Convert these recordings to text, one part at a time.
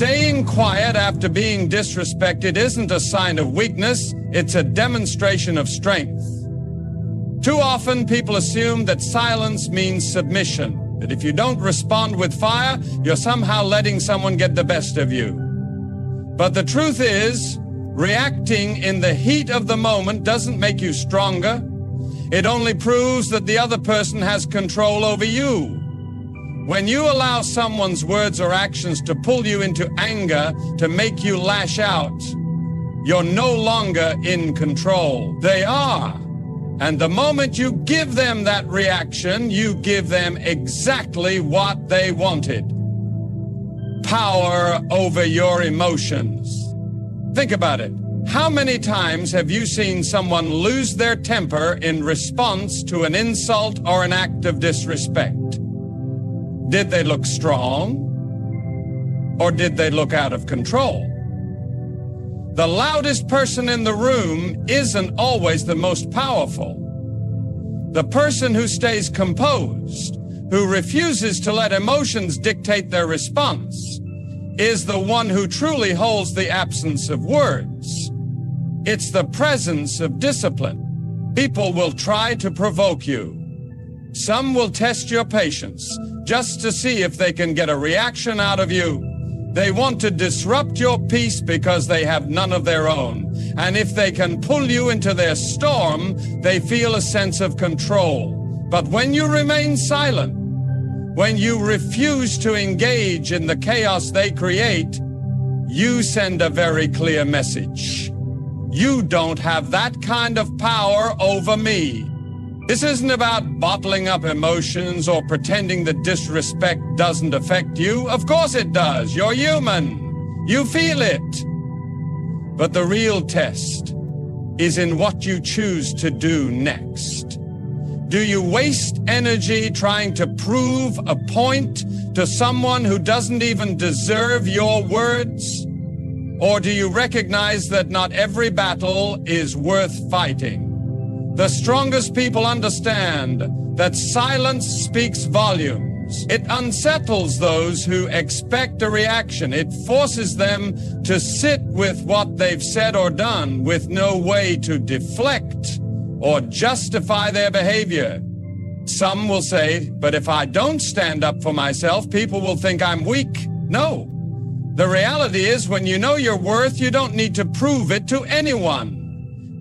Staying quiet after being disrespected isn't a sign of weakness, it's a demonstration of strength. Too often, people assume that silence means submission, that if you don't respond with fire, you're somehow letting someone get the best of you. But the truth is, reacting in the heat of the moment doesn't make you stronger. It only proves that the other person has control over you. When you allow someone's words or actions to pull you into anger, to make you lash out, you're no longer in control. They are. And the moment you give them that reaction, you give them exactly what they wanted. Power over your emotions. Think about it. How many times have you seen someone lose their temper in response to an insult or an act of disrespect? Did they look strong, or did they look out of control? The loudest person in the room isn't always the most powerful. The person who stays composed, who refuses to let emotions dictate their response, is the one who truly holds the absence of words. It's the presence of discipline. People will try to provoke you. Some will test your patience just to see if they can get a reaction out of you. They want to disrupt your peace because they have none of their own. And if they can pull you into their storm, they feel a sense of control. But when you remain silent, when you refuse to engage in the chaos they create, you send a very clear message. You don't have that kind of power over me. This isn't about bottling up emotions or pretending that disrespect doesn't affect you. Of course it does. You're human. You feel it. But the real test is in what you choose to do next. Do you waste energy trying to prove a point to someone who doesn't even deserve your words? Or do you recognize that not every battle is worth fighting? The strongest people understand that silence speaks volumes. It unsettles those who expect a reaction. It forces them to sit with what they've said or done with no way to deflect or justify their behavior. Some will say, but if I don't stand up for myself, people will think I'm weak. No. The reality is, when you know your worth, you don't need to prove it to anyone.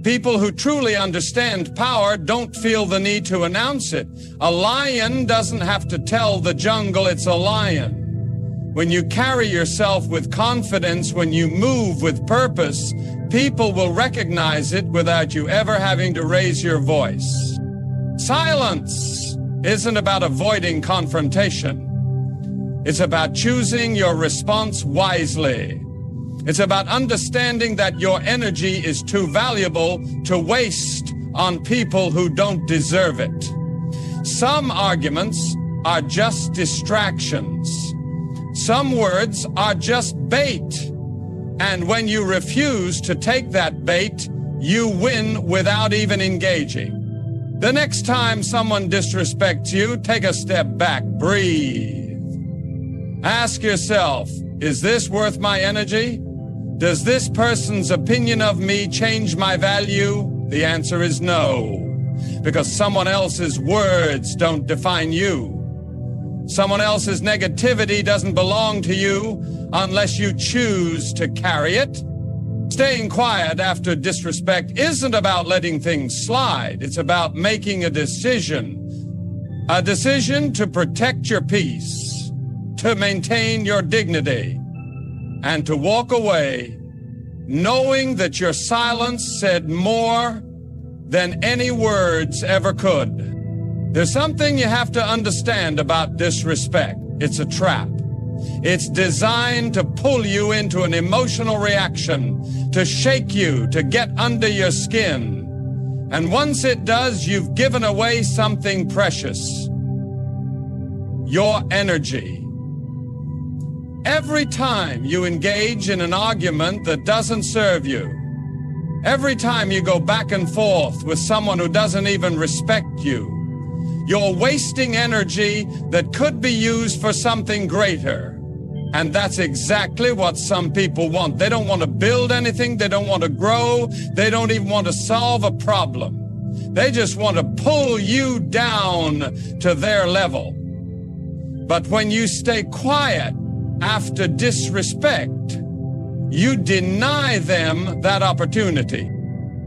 People who truly understand power don't feel the need to announce it. A lion doesn't have to tell the jungle it's a lion. When you carry yourself with confidence, when you move with purpose, people will recognize it without you ever having to raise your voice. Silence isn't about avoiding confrontation. It's about choosing your response wisely. It's about understanding that your energy is too valuable to waste on people who don't deserve it. Some arguments are just distractions. Some words are just bait. And when you refuse to take that bait, you win without even engaging. The next time someone disrespects you, take a step back, breathe. Ask yourself, is this worth my energy? Does this person's opinion of me change my value? The answer is no, because someone else's words don't define you. Someone else's negativity doesn't belong to you unless you choose to carry it. Staying quiet after disrespect isn't about letting things slide. It's about making a decision to protect your peace, to maintain your dignity, and to walk away knowing that your silence said more than any words ever could. There's something you have to understand about disrespect. It's a trap. It's designed to pull you into an emotional reaction, to shake you, to get under your skin. And once it does, you've given away something precious: your energy. Every time you engage in an argument that doesn't serve you, every time you go back and forth with someone who doesn't even respect you, you're wasting energy that could be used for something greater. And that's exactly what some people want. They don't want to build anything. They don't want to grow. They don't even want to solve a problem. They just want to pull you down to their level. But when you stay quiet after disrespect, you deny them that opportunity.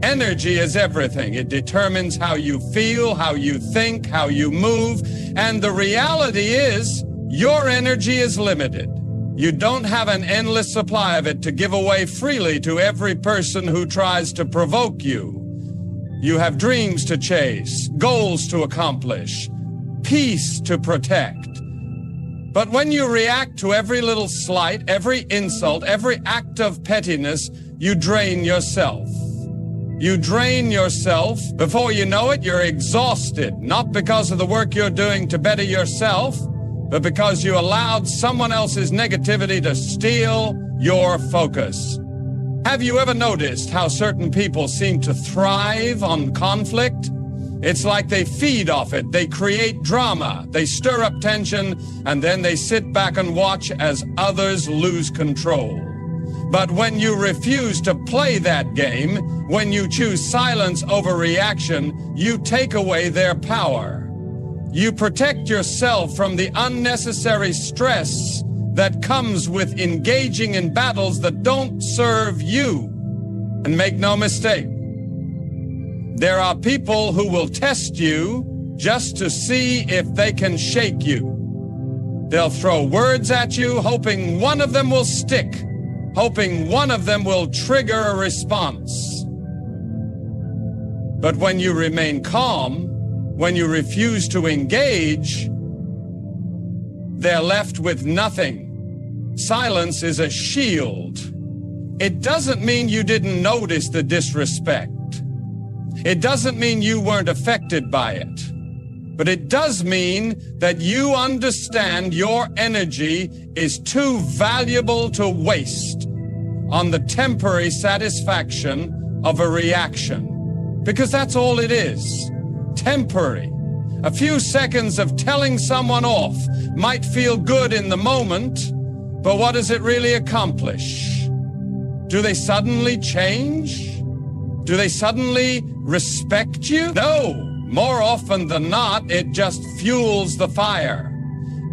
Energy is everything. It determines how you feel, how you think, how you move. And the reality is, your energy is limited. You don't have an endless supply of it to give away freely to every person who tries to provoke you. You have dreams to chase, goals to accomplish, peace to protect. But when you react to every little slight, every insult, every act of pettiness, you drain yourself. You drain yourself. Before you know it, you're exhausted, not because of the work you're doing to better yourself, but because you allowed someone else's negativity to steal your focus. Have you ever noticed how certain people seem to thrive on conflict? It's like they feed off it. They create drama. They stir up tension, and then they sit back and watch as others lose control. But when you refuse to play that game, when you choose silence over reaction, you take away their power. You protect yourself from the unnecessary stress that comes with engaging in battles that don't serve you. And make no mistake, there are people who will test you just to see if they can shake you. They'll throw words at you, hoping one of them will stick, hoping one of them will trigger a response. But when you remain calm, when you refuse to engage, they're left with nothing. Silence is a shield. It doesn't mean you didn't notice the disrespect. It doesn't mean you weren't affected by it. But it does mean that you understand your energy is too valuable to waste on the temporary satisfaction of a reaction. Because that's all it is. Temporary. A few seconds of telling someone off might feel good in the moment, but what does it really accomplish? Do they suddenly change? Do they suddenly respect you? No. More often than not, it just fuels the fire.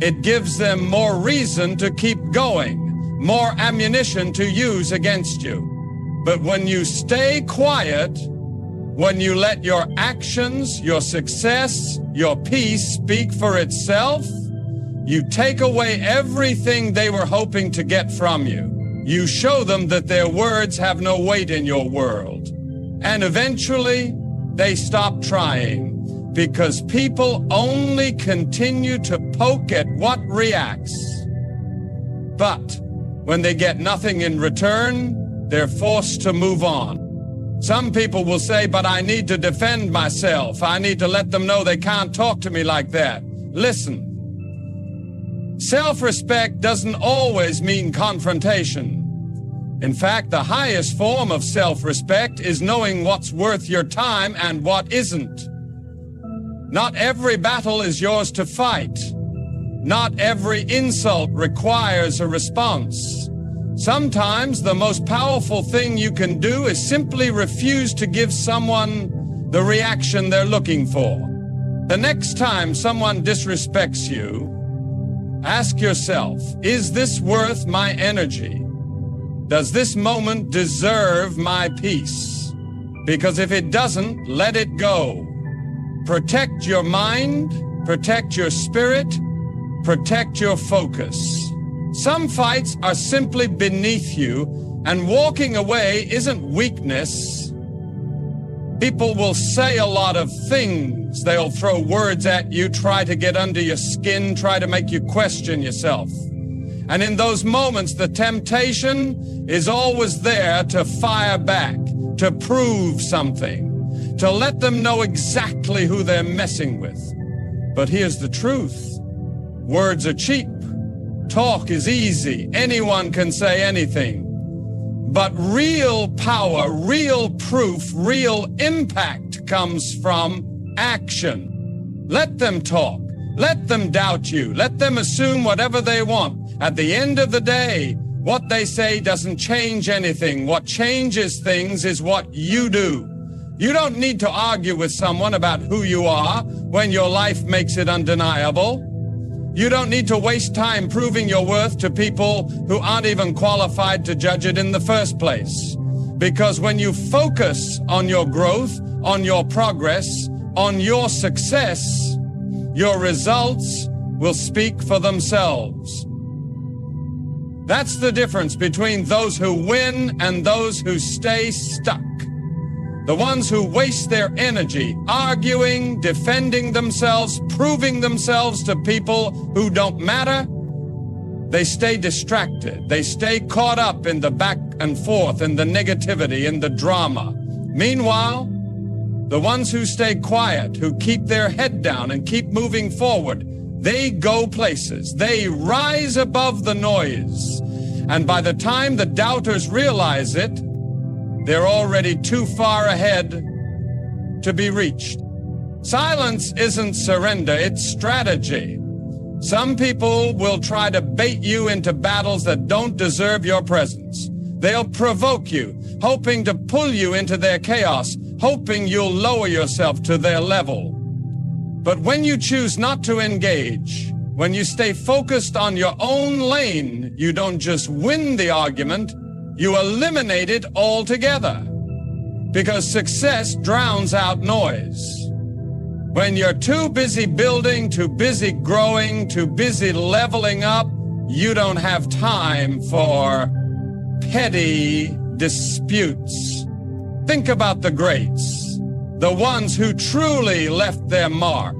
It gives them more reason to keep going, more ammunition to use against you. But when you stay quiet, when you let your actions, your success, your peace speak for itself, you take away everything they were hoping to get from you. You show them that their words have no weight in your world. And eventually, they stop trying, because people only continue to poke at what reacts. But when they get nothing in return, they're forced to move on. Some people will say, but I need to defend myself. I need to let them know they can't talk to me like that. Listen, self-respect doesn't always mean confrontation. In fact, the highest form of self-respect is knowing what's worth your time and what isn't. Not every battle is yours to fight. Not every insult requires a response. Sometimes the most powerful thing you can do is simply refuse to give someone the reaction they're looking for. The next time someone disrespects you, ask yourself, is this worth my energy? Does this moment deserve my peace? Because if it doesn't, let it go. Protect your mind, protect your spirit, protect your focus. Some fights are simply beneath you, and walking away isn't weakness. People will say a lot of things. They'll throw words at you, try to get under your skin, try to make you question yourself. And in those moments, the temptation is always there to fire back, to prove something, to let them know exactly who they're messing with. But here's the truth. Words are cheap. Talk is easy. Anyone can say anything. But real power, real proof, real impact comes from action. Let them talk. Let them doubt you. Let them assume whatever they want. At the end of the day, what they say doesn't change anything. What changes things is what you do. You don't need to argue with someone about who you are when your life makes it undeniable. You don't need to waste time proving your worth to people who aren't even qualified to judge it in the first place. Because when you focus on your growth, on your progress, on your success, your results will speak for themselves. That's the difference between those who win and those who stay stuck. The ones who waste their energy arguing, defending themselves, proving themselves to people who don't matter, they stay distracted. They stay caught up in the back and forth, in the negativity, in the drama. Meanwhile, the ones who stay quiet, who keep their head down and keep moving forward, they go places. They rise above the noise. And by the time the doubters realize it, they're already too far ahead to be reached. Silence isn't surrender, it's strategy. Some people will try to bait you into battles that don't deserve your presence. They'll provoke you, hoping to pull you into their chaos, hoping you'll lower yourself to their level. But when you choose not to engage, when you stay focused on your own lane, you don't just win the argument, you eliminate it altogether. Because success drowns out noise. When you're too busy building, too busy growing, too busy leveling up, you don't have time for petty disputes. Think about the greats, the ones who truly left their mark.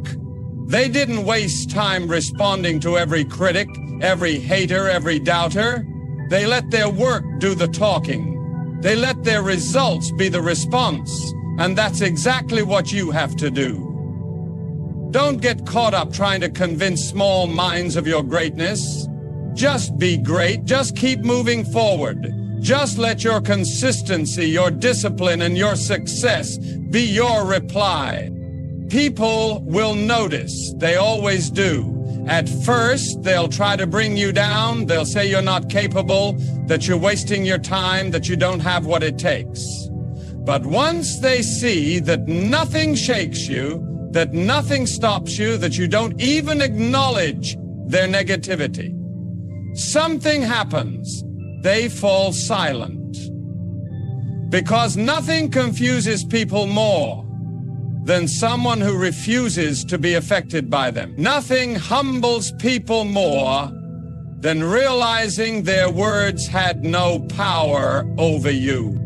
They didn't waste time responding to every critic, every hater, every doubter. They let their work do the talking. They let their results be the response. And that's exactly what you have to do. Don't get caught up trying to convince small minds of your greatness. Just be great. Just keep moving forward. Just let your consistency, your discipline, and your success be your reply. People will notice. They always do. At first, they'll try to bring you down. They'll say you're not capable, that you're wasting your time, that you don't have what it takes. But once they see that nothing shakes you, that nothing stops you, that you don't even acknowledge their negativity, something happens. They fall silent. Because nothing confuses people more than someone who refuses to be affected by them. Nothing humbles people more than realizing their words had no power over you.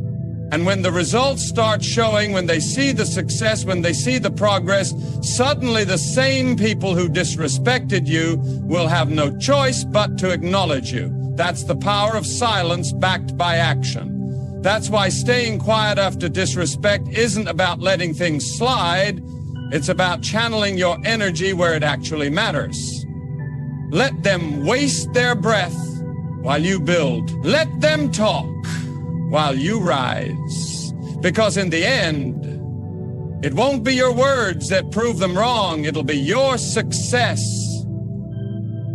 And when the results start showing, when they see the success, when they see the progress, suddenly the same people who disrespected you will have no choice but to acknowledge you. That's the power of silence backed by action. That's why staying quiet after disrespect isn't about letting things slide. It's about channeling your energy where it actually matters. Let them waste their breath while you build. Let them talk while you rise. Because in the end, it won't be your words that prove them wrong. It'll be your success.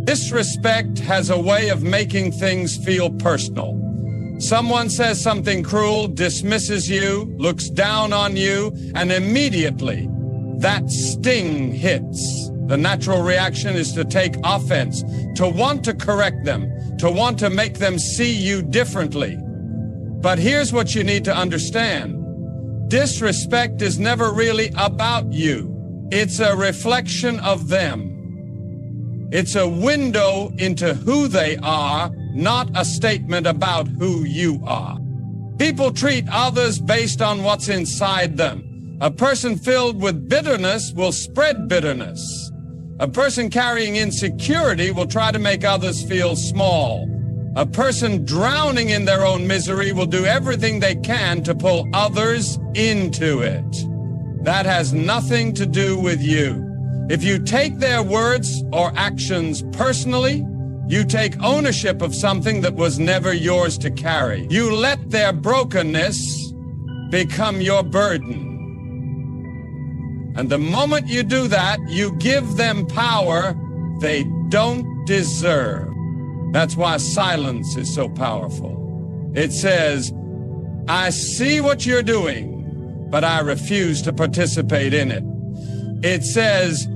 Disrespect has a way of making things feel personal. Someone says something cruel, dismisses you, looks down on you, and immediately that sting hits. The natural reaction is to take offense, to want to correct them, to want to make them see you differently. But here's what you need to understand. Disrespect is never really about you. It's a reflection of them. It's a window into who they are, not a statement about who you are. People treat others based on what's inside them. A person filled with bitterness will spread bitterness. A person carrying insecurity will try to make others feel small. A person drowning in their own misery will do everything they can to pull others into it. That has nothing to do with you. If you take their words or actions personally, you take ownership of something that was never yours to carry. You let their brokenness become your burden. And the moment you do that, you give them power they don't deserve. That's why silence is so powerful. It says, I see what you're doing, but I refuse to participate in it. It says,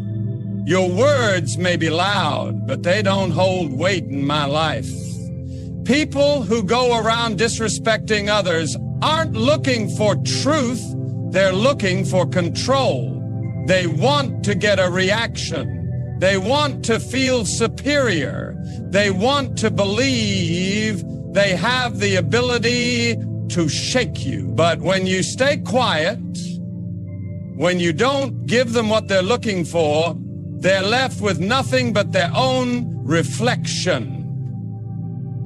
your words may be loud, but they don't hold weight in my life. People who go around disrespecting others aren't looking for truth, they're looking for control. They want to get a reaction. They want to feel superior. They want to believe they have the ability to shake you. But when you stay quiet, when you don't give them what they're looking for, they're left with nothing but their own reflection.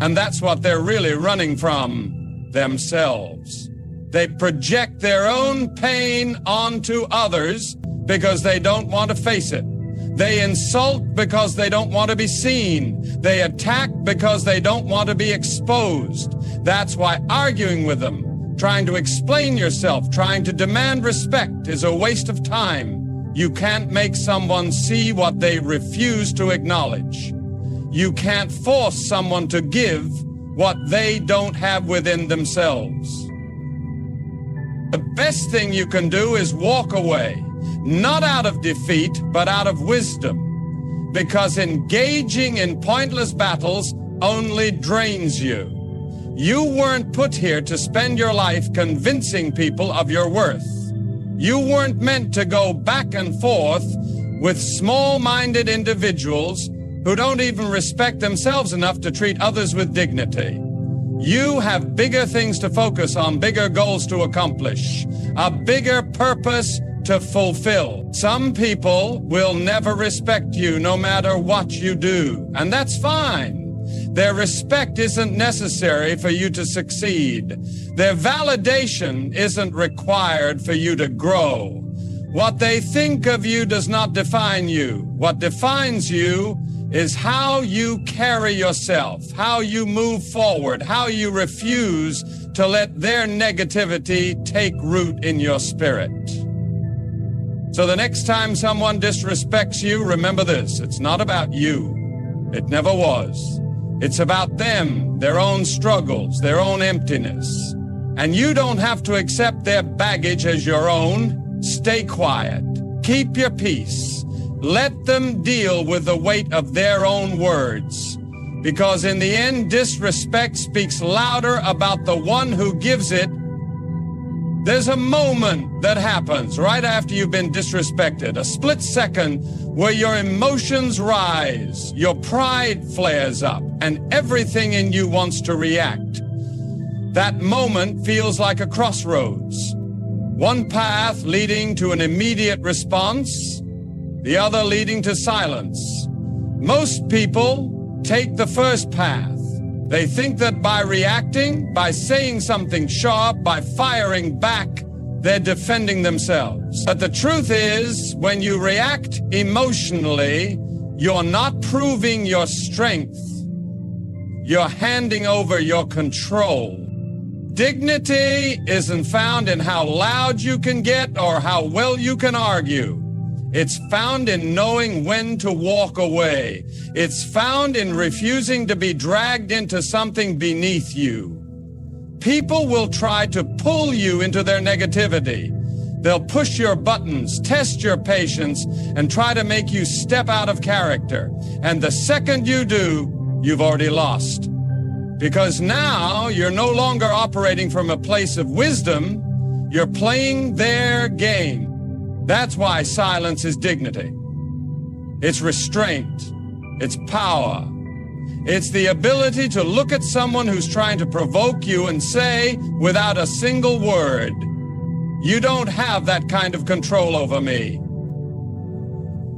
And that's what they're really running from, themselves. They project their own pain onto others because they don't want to face it. They insult because they don't want to be seen. They attack because they don't want to be exposed. That's why arguing with them, trying to explain yourself, trying to demand respect is a waste of time. You can't make someone see what they refuse to acknowledge. You can't force someone to give what they don't have within themselves. The best thing you can do is walk away, not out of defeat, but out of wisdom, because engaging in pointless battles only drains you. You weren't put here to spend your life convincing people of your worth. You weren't meant to go back and forth with small-minded individuals who don't even respect themselves enough to treat others with dignity. You have bigger things to focus on, bigger goals to accomplish, a bigger purpose to fulfill. Some people will never respect you no matter what you do, and that's fine. Their respect isn't necessary for you to succeed. Their validation isn't required for you to grow. What they think of you does not define you. What defines you is how you carry yourself, how you move forward, how you refuse to let their negativity take root in your spirit. So the next time someone disrespects you, remember this: it's not about you. It never was. It's about them, their own struggles, their own emptiness. And you don't have to accept their baggage as your own. Stay quiet. Keep your peace. Let them deal with the weight of their own words. Because in the end, disrespect speaks louder about the one who gives it. There's a moment that happens right after you've been disrespected, a split second where your emotions rise, your pride flares up, and everything in you wants to react. That moment feels like a crossroads. One path leading to an immediate response, the other leading to silence. Most people take the first path. They think that by reacting, by saying something sharp, by firing back, they're defending themselves. But the truth is, when you react emotionally, you're not proving your strength. You're handing over your control. Dignity isn't found in how loud you can get or how well you can argue. It's found in knowing when to walk away. It's found in refusing to be dragged into something beneath you. People will try to pull you into their negativity. They'll push your buttons, test your patience, and try to make you step out of character. And the second you do, you've already lost. Because now you're no longer operating from a place of wisdom. You're playing their game. That's why silence is dignity. It's restraint. It's power. It's the ability to look at someone who's trying to provoke you and say, without a single word, you don't have that kind of control over me.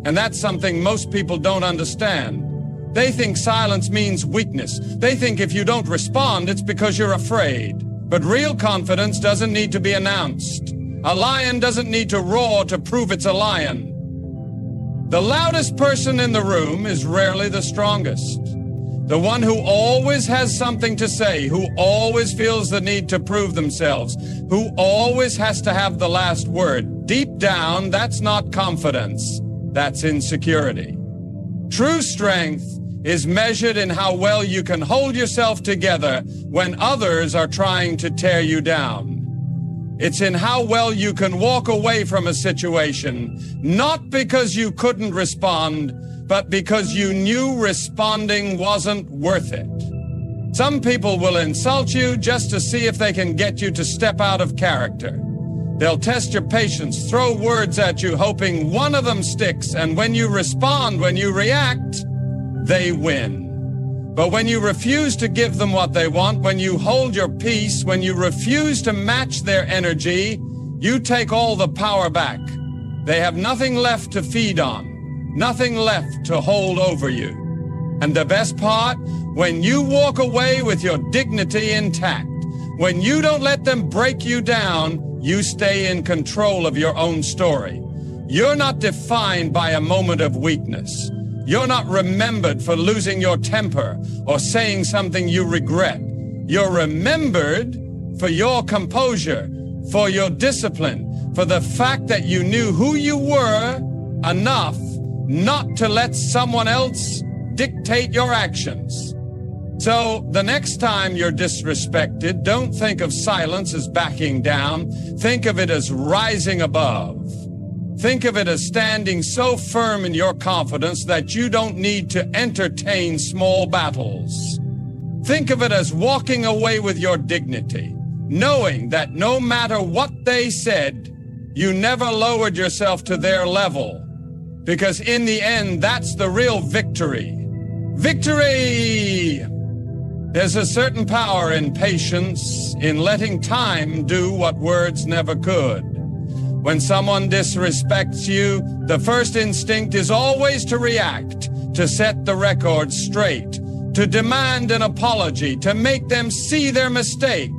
And that's something most people don't understand. They think silence means weakness. They think if you don't respond, it's because you're afraid. But real confidence doesn't need to be announced. A lion doesn't need to roar to prove it's a lion. The loudest person in the room is rarely the strongest. The one who always has something to say, who always feels the need to prove themselves, who always has to have the last word. Deep down, that's not confidence. That's insecurity. True strength is measured in how well you can hold yourself together when others are trying to tear you down. It's in how well you can walk away from a situation, not because you couldn't respond, but because you knew responding wasn't worth it. Some people will insult you just to see if they can get you to step out of character. They'll test your patience, throw words at you, hoping one of them sticks, and when you respond, when you react, they win. But when you refuse to give them what they want, when you hold your peace, when you refuse to match their energy, you take all the power back. They have nothing left to feed on, nothing left to hold over you. And the best part, when you walk away with your dignity intact, when you don't let them break you down, you stay in control of your own story. You're not defined by a moment of weakness. You're not remembered for losing your temper or saying something you regret. You're remembered for your composure, for your discipline, for the fact that you knew who you were enough not to let someone else dictate your actions. So the next time you're disrespected, don't think of silence as backing down. Think of it as rising above. Think of it as standing so firm in your confidence that you don't need to entertain small battles. Think of it as walking away with your dignity, knowing that no matter what they said, you never lowered yourself to their level. Because in the end, that's the real victory. Victory! There's a certain power in patience, in letting time do what words never could. When someone disrespects you, the first instinct is always to react, to set the record straight, to demand an apology, to make them see their mistake.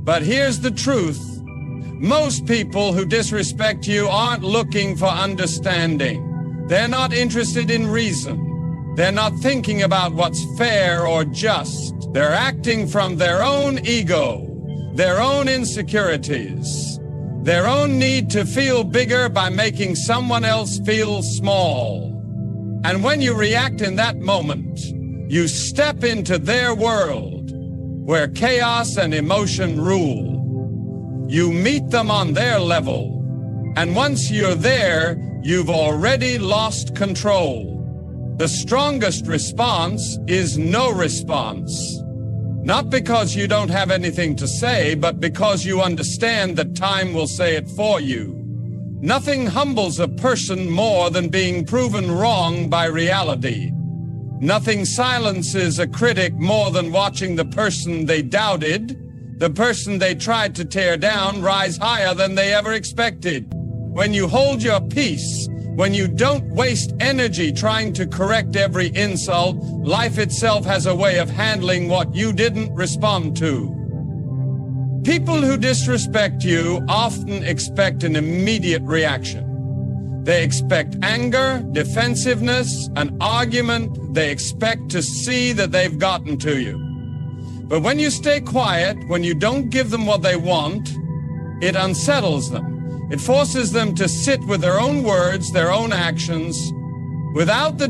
But here's the truth. Most people who disrespect you aren't looking for understanding. They're not interested in reason. They're not thinking about what's fair or just. They're acting from their own ego, their own insecurities, their own need to feel bigger by making someone else feel small. And when you react in that moment, you step into their world where chaos and emotion rule. You meet them on their level, and once you're there, you've already lost control. The strongest response is no response. Not because you don't have anything to say, but because you understand that time will say it for you. Nothing humbles a person more than being proven wrong by reality. Nothing silences a critic more than watching the person they doubted, the person they tried to tear down, rise higher than they ever expected. When you hold your peace, when you don't waste energy trying to correct every insult, life itself has a way of handling what you didn't respond to. People who disrespect you often expect an immediate reaction. They expect anger, defensiveness, an argument. They expect to see that they've gotten to you. But when you stay quiet, when you don't give them what they want, it unsettles them. It forces them to sit with their own words, their own actions, without the